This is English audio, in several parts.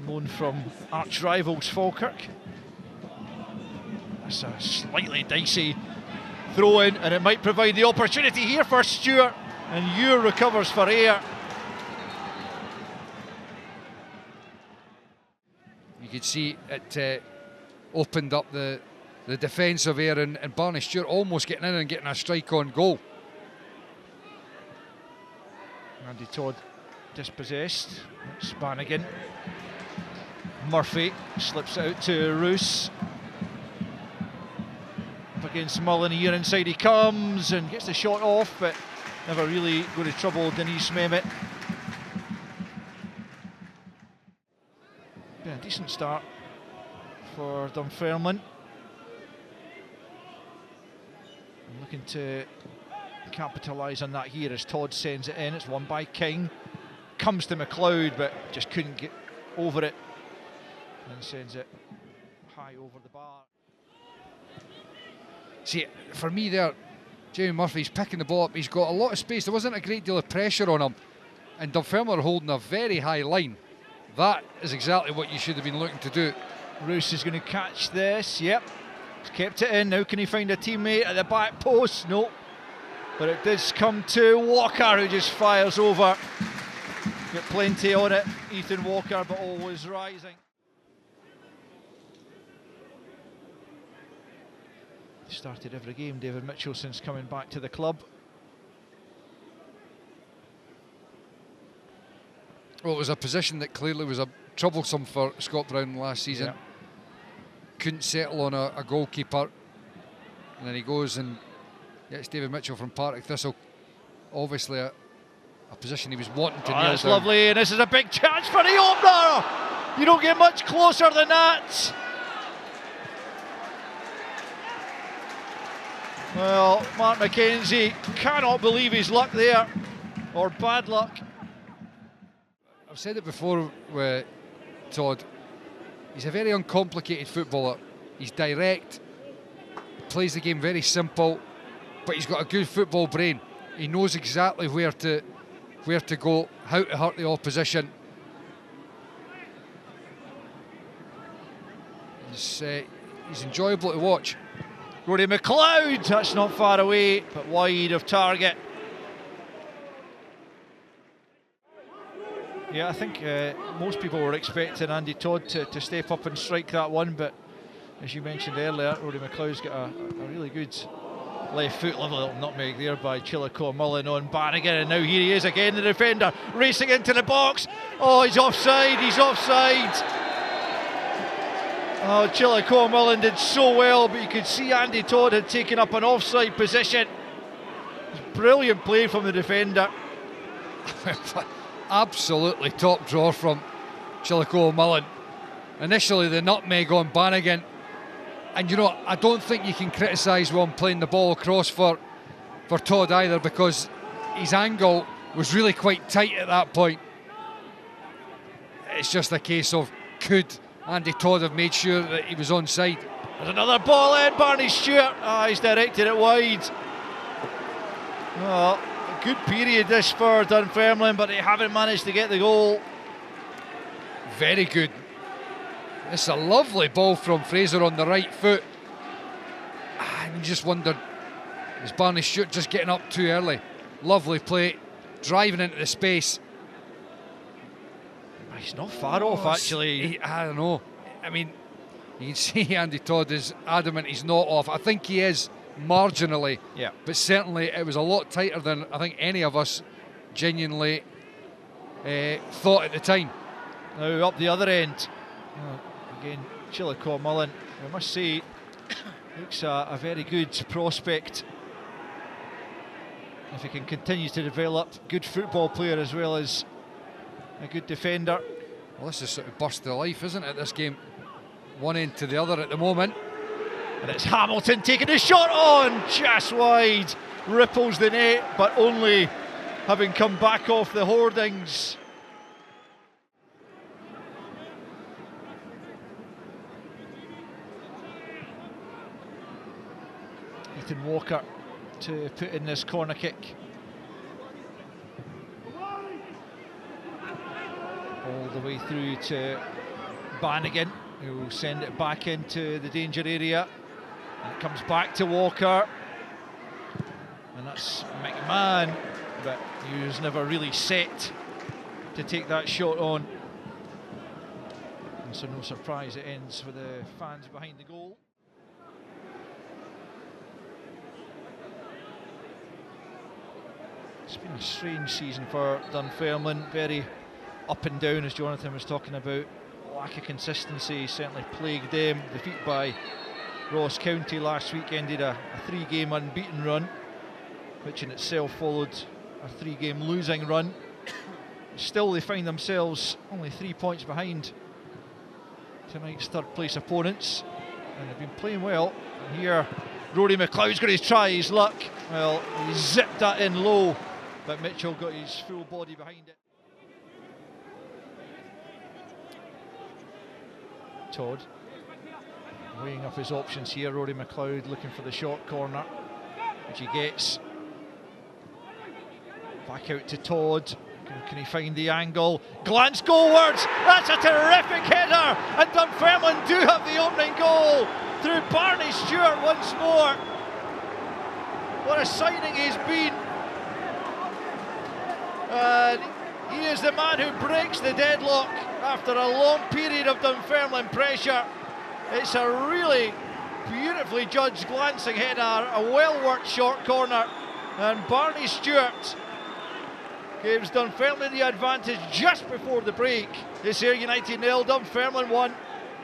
loan from arch rivals Falkirk. That's a slightly dicey throw in, and it might provide the opportunity here for Stewart, and Ure recovers for Ayr. You could see it opened up the defence of Ayr, and Barney Stewart almost getting in and getting a strike on goal. Andy Todd dispossessed. It's Bannigan. Murphy slips it out to Roos. Up against Mullen here, inside he comes and gets the shot off, but never really going to trouble Denise Mehmet. Been a decent start for Dunfermline. I'm looking to capitalise on that here as Todd sends it in. It's won by King. Comes to McLeod, but just couldn't get over it. And sends it high over the bar. See, for me there, Jamie Murphy's picking the ball up. He's got a lot of space. There wasn't a great deal of pressure on him. And Dunfermline are holding a very high line. That is exactly what you should have been looking to do. Roos is going to catch this. Yep. He's kept it in. Now can he find a teammate at the back post? No. But it does come to Walker, who just fires over. Got plenty on it. Ethan Walker, but always rising. Started every game, David Mitchell, since coming back to the club. Well, it was a position that clearly was troublesome for Scott Brown last season. Yeah. Couldn't settle on a goalkeeper. And then he goes and gets David Mitchell from Partick Thistle. Obviously a position he was wanting to nail down. That's lovely, and this is a big chance for the opener. You don't get much closer than that. Well, Mark McKenzie cannot believe his luck there, or bad luck. I've said it before with Todd, he's a very uncomplicated footballer. He's direct, plays the game very simple, but he's got a good football brain. He knows exactly where to go, how to hurt the opposition. He's enjoyable to watch. Rory McLeod, that's not far away, but wide of target. Yeah, I think most people were expecting Andy Todd to step up and strike that one, but as you mentioned earlier, Rory McLeod's got a really good left foot. Lovely little nutmeg there by Chillico Mullen on Bannigan, and now here he is again, the defender, racing into the box. Oh, he's offside, he's offside. Oh, Chillico Mullen did so well, but you could see Andy Todd had taken up an offside position. Brilliant play from the defender. Absolutely top draw from Chillico Mullen. Initially the nutmeg on Bannigan, and you know, I don't think you can criticise one playing the ball across for Todd either, because his angle was really quite tight at that point. It's just a case of, could Andy Todd have made sure that he was onside? There's another ball in, Barney Stewart. He's directed it wide. Well, a good period this for Dunfermline, but they haven't managed to get the goal. Very good. It's a lovely ball from Fraser on the right foot. And you just wondered, is Barney Stewart just getting up too early? Lovely play, driving into the space. He's not far off, actually. I don't know. I mean, you can see Andy Todd is adamant he's not off. I think he is marginally, yeah. But certainly it was a lot tighter than I think any of us genuinely thought at the time. Now up the other end. Again, Chillico Mullen, I must say, looks a very good prospect. If he can continue to develop, good football player as well as a good defender. Well, this is sort of burst to life, isn't it, this game? One end to the other at the moment. And it's Hamilton taking the shot on, just wide. Ripples the net, but only having come back off the hoardings. Ethan Walker to put in this corner kick. All the way through to Bannigan, who will send it back into the danger area. And it comes back to Walker. And that's McMahon, but he was never really set to take that shot on. And so no surprise it ends for the fans behind the goal. It's been a strange season for Dunfermline, very up and down, as Jonathan was talking about. Lack of consistency certainly plagued them. Defeat by Ross County last week ended a 3-game unbeaten run, which in itself followed a 3-game losing run. Still they find themselves only 3 points behind tonight's third place opponents, and they've been playing well. And here Rory McLeod's got to try his luck. Well, he zipped that in low, but Mitchell got his full body behind it. Todd weighing up his options here. Rory McLeod looking for the short corner, which he gets. Back out to Todd. Can he find the angle? Glance goalwards! That's a terrific header! And Dunfermline do have the opening goal through Barney Stewart once more. What a signing he's been. He is the man who breaks the deadlock after a long period of Dunfermline pressure. It's a really beautifully judged glancing header, a well-worked short corner, and Barney Stewart gives Dunfermline the advantage just before the break. It's Ayr United 0, Dunfermline 1.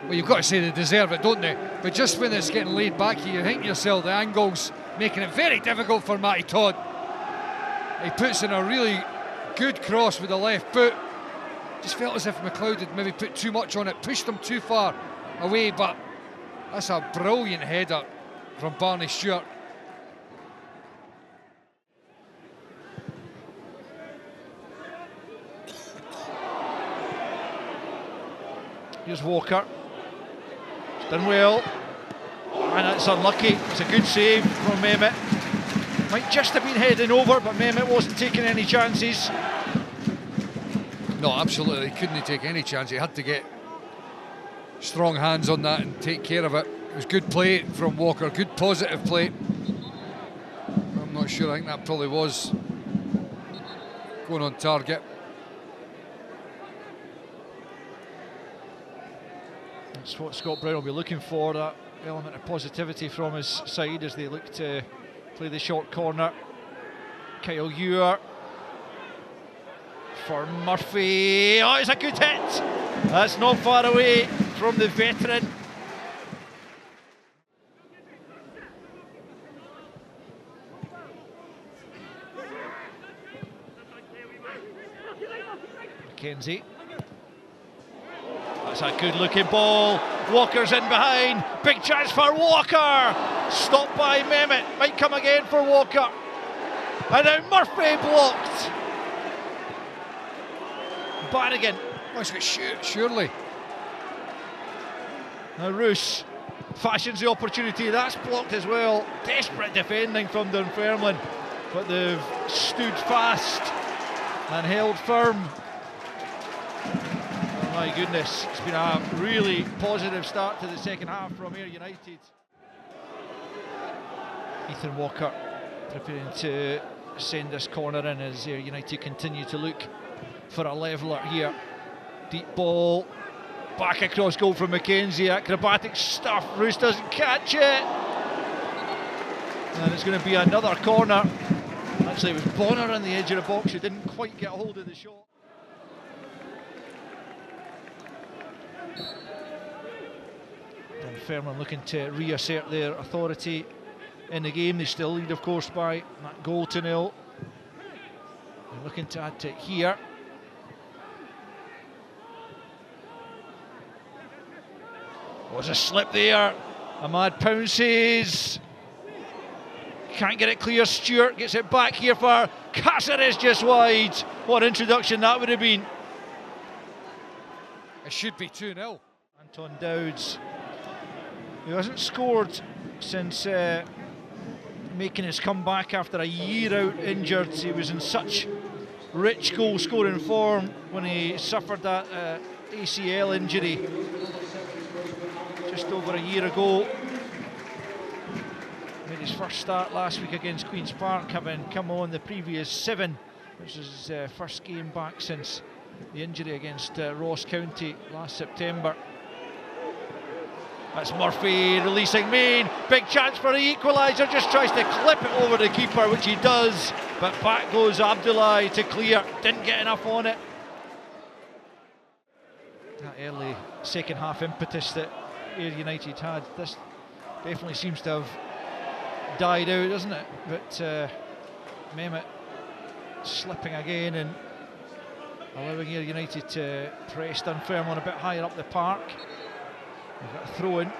Well, you've got to say they deserve it, don't they? But just when it's getting laid back here, you think to yourself, the angle's making it very difficult for Matty Todd. He puts in a really good cross with the left foot. Just felt as if McLeod had maybe put too much on it, pushed him too far away, but that's a brilliant header from Barney Stewart. Here's Walker. It's done well. And that's unlucky. It's a good save from Mehmet. Might just have been heading over, but Mehmet wasn't taking any chances. No, absolutely. He couldn't take any chance. He had to get strong hands on that and take care of it. It was good play from Walker. Good positive play. I'm not sure. I think that probably was going on target. That's what Scott Brown will be looking for, that element of positivity from his side as they look to play the short corner. Kyle Ewer for Murphy. Oh, it's a good hit. That's not far away from the veteran. McKenzie. That's a good looking ball. Walker's in behind. Big chance for Walker. Stopped by Mehmet. Might come again for Walker. And now Murphy blocked. Bannigan. Oh, it's got surely. Now Roos fashions the opportunity. That's blocked as well. Desperate defending from Dunfermline, but they've stood fast and held firm. Oh my goodness, it's been a really positive start to the second half from Ayr United. Ethan Walker preparing to send this corner in as Ayr United continue to look for a leveller here. Deep ball, back across goal from McKenzie, acrobatic stuff, Roos doesn't catch it. And it's going to be another corner. Actually it was Bonner on the edge of the box who didn't quite get a hold of the shot. Dunfermline looking to reassert their authority in the game. They still lead, of course, by that goal to 0. They're looking to add to it here. Was a slip there. Ahmad pounces. Can't get it clear. Stewart gets it back here for Cáceres, just wide. What introduction that would have been. It should be 2-0. Anton Dowds, who hasn't scored since making his comeback after a year out injured. He was in such rich goal-scoring form when he suffered that ACL injury just over a year ago. Made his first start last week against Queen's Park, having come on the previous 7, which was his first game back since the injury against Ross County last September. That's Murphy releasing Main, big chance for the equaliser, just tries to clip it over the keeper, which he does, but back goes Abdullahi to clear, didn't get enough on it. That early second half impetus that Ayr United had, this definitely seems to have died out, doesn't it? But Mehmet slipping again and allowing Ayr United to press Dunfermline a bit higher up the park. We've got a throw in.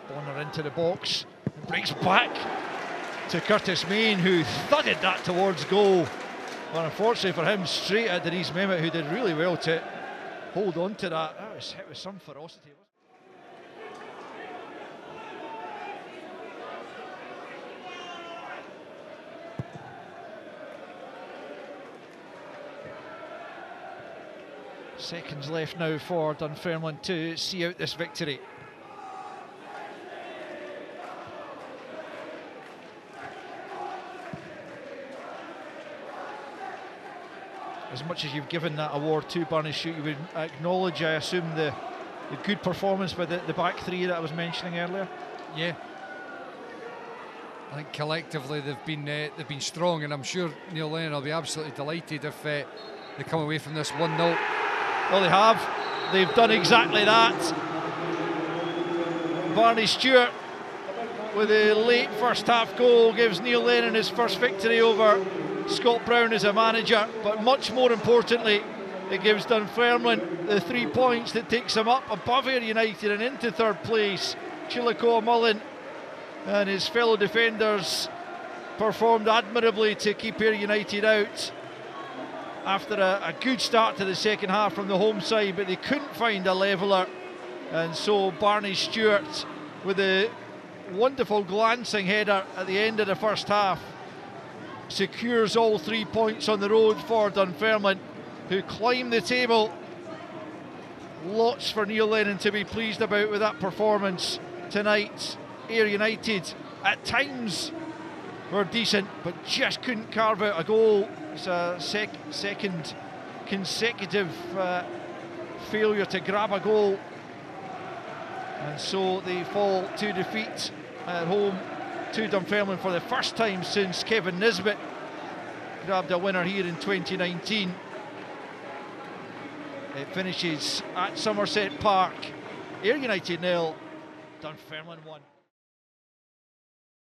Bonner into the box and breaks back to Curtis Main, who thudded that towards goal. Well, unfortunately for him, straight at Denise Mehmet, who did really well to hold on to that. That was hit with some ferocity. Seconds left now for Dunfermline to see out this victory. As much as you've given that award to Barney Shute, you would acknowledge, I assume, the good performance by the back three that I was mentioning earlier. Yeah, I think collectively they've been strong, and I'm sure Neil Lennon will be absolutely delighted if they come away from this 1-0. Well, they have. They've done exactly that. Barney Stewart, with a late first half goal, gives Neil Lennon his first victory over Scott Brown as a manager, but much more importantly, it gives Dunfermline the 3 points that takes them up above Ayr United and into third place. Chillicoe Mullen and his fellow defenders performed admirably to keep Ayr United out after a good start to the second half from the home side, but they couldn't find a leveller, and so Barney Stewart, with a wonderful glancing header at the end of the first half, secures all 3 points on the road for Dunfermline, who climb the table. Lots for Neil Lennon to be pleased about with that performance tonight. Ayr United at times were decent, but just couldn't carve out a goal. It's a second consecutive failure to grab a goal, and so they fall to defeat at home to Dunfermline for the first time since Kevin Nisbet grabbed a winner here in 2019. It finishes at Somerset Park. Ayr United 0, Dunfermline 1.